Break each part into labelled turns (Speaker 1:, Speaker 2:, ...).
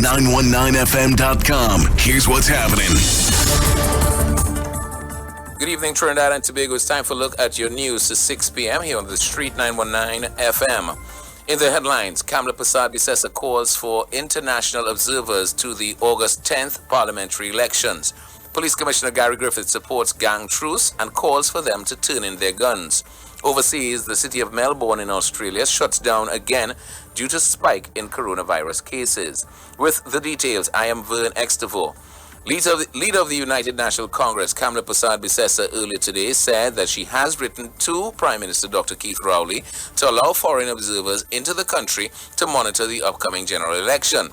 Speaker 1: Street919fm.com. Here's what's happening.
Speaker 2: Good evening, Trinidad and Tobago. It's time for a look at your news to 6 p.m. here on the Street 919 FM. In the headlines, Kamla Persad-Bissessar calls for international observers to the August 10th parliamentary elections. Police Commissioner Gary Griffith supports gang truce and calls for them to turn in their guns. Overseas, the city of Melbourne in Australia shuts down again due to spike in coronavirus cases. With the details, I am Verne Extavour. Leader of the United National Congress, Kamla Persad-Bissessar, earlier today said that she has written to Prime Minister Dr. Keith Rowley to allow foreign observers into the country to monitor the upcoming general election.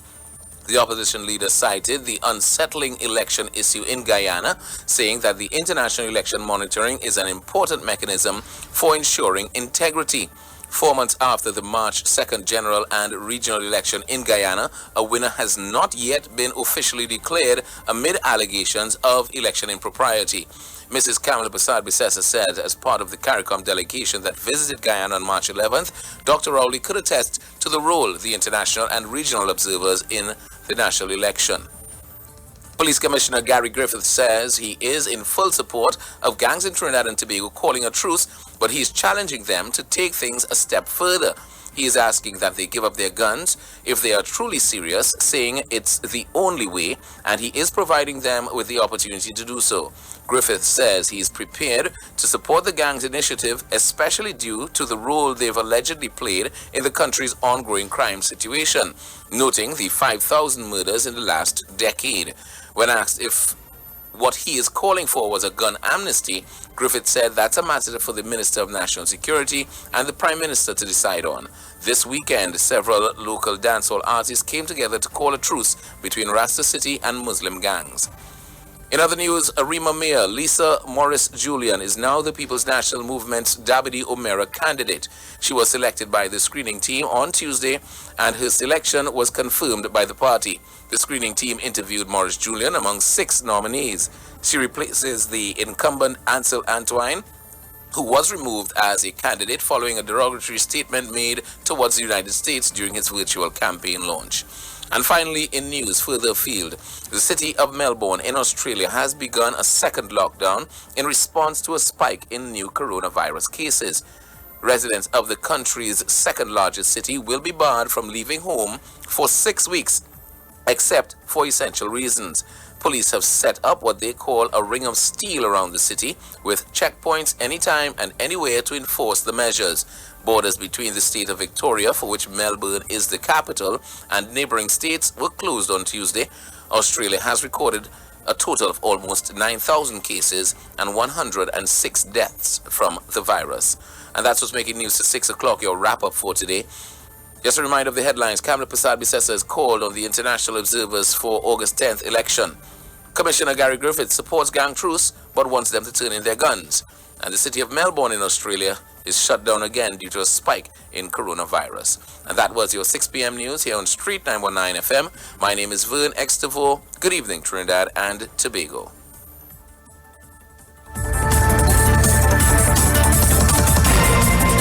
Speaker 2: The opposition leader cited the unsettling election issue in Guyana, saying that the international election monitoring is an important mechanism for ensuring integrity. 4 months after the March 2nd general and regional election in Guyana, a winner has not yet been officially declared amid allegations of election impropriety. Mrs. Kamla Persad-Bissessar said as part of the CARICOM delegation that visited Guyana on March 11th, Dr. Rowley could attest to the role the international and regional observers in the national election. Police Commissioner Gary Griffith says he is in full support of gangs in Trinidad and Tobago calling a truce, but he is challenging them to take things a step further. He is asking that they give up their guns if they are truly serious, saying it's the only way, and he is providing them with the opportunity to do so. Griffith says he is prepared to support the gang's initiative, especially due to the role they've allegedly played in the country's ongoing crime situation, noting the 5,000 murders in the last decade. When asked if what he is calling for was a gun amnesty, Griffith said that's a matter for the Minister of National Security and the Prime Minister to decide on. This weekend, several local dancehall artists came together to call a truce between Rasta City and Muslim gangs. In other news, Arima Mayor Lisa Morris Julian is now the People's National Movement's Dabidi Omera candidate. She was selected by the screening team on Tuesday, and her selection was confirmed by the party. The screening team interviewed Morris Julian among 6 nominees. She replaces the incumbent Ansel Antoine, who was removed as a candidate following a derogatory statement made towards the United States during his virtual campaign launch. And finally, in news further afield, the city of Melbourne in Australia has begun a second lockdown in response to a spike in new coronavirus cases. Residents of the country's second largest city will be barred from leaving home for 6 weeks, except for essential reasons. Police have set up what they call a ring of steel around the city, with checkpoints anytime and anywhere to enforce the measures. Borders between the state of Victoria, for which Melbourne is the capital, and neighbouring states were closed on Tuesday. Australia has recorded a total of almost 9,000 cases and 106 deaths from the virus. And that's what's making news to 6 o'clock, your wrap-up for today. Just a reminder of the headlines. Kamla Persad-Bissessar has called on the international observers for August 10th election. Commissioner Gary Griffith supports gang truce, but wants them to turn in their guns. And the city of Melbourne in Australia is shut down again due to a spike in coronavirus. And that was your 6 p.m. news here on Street 919 FM. My name is Verne Extavour. Good evening, Trinidad and Tobago.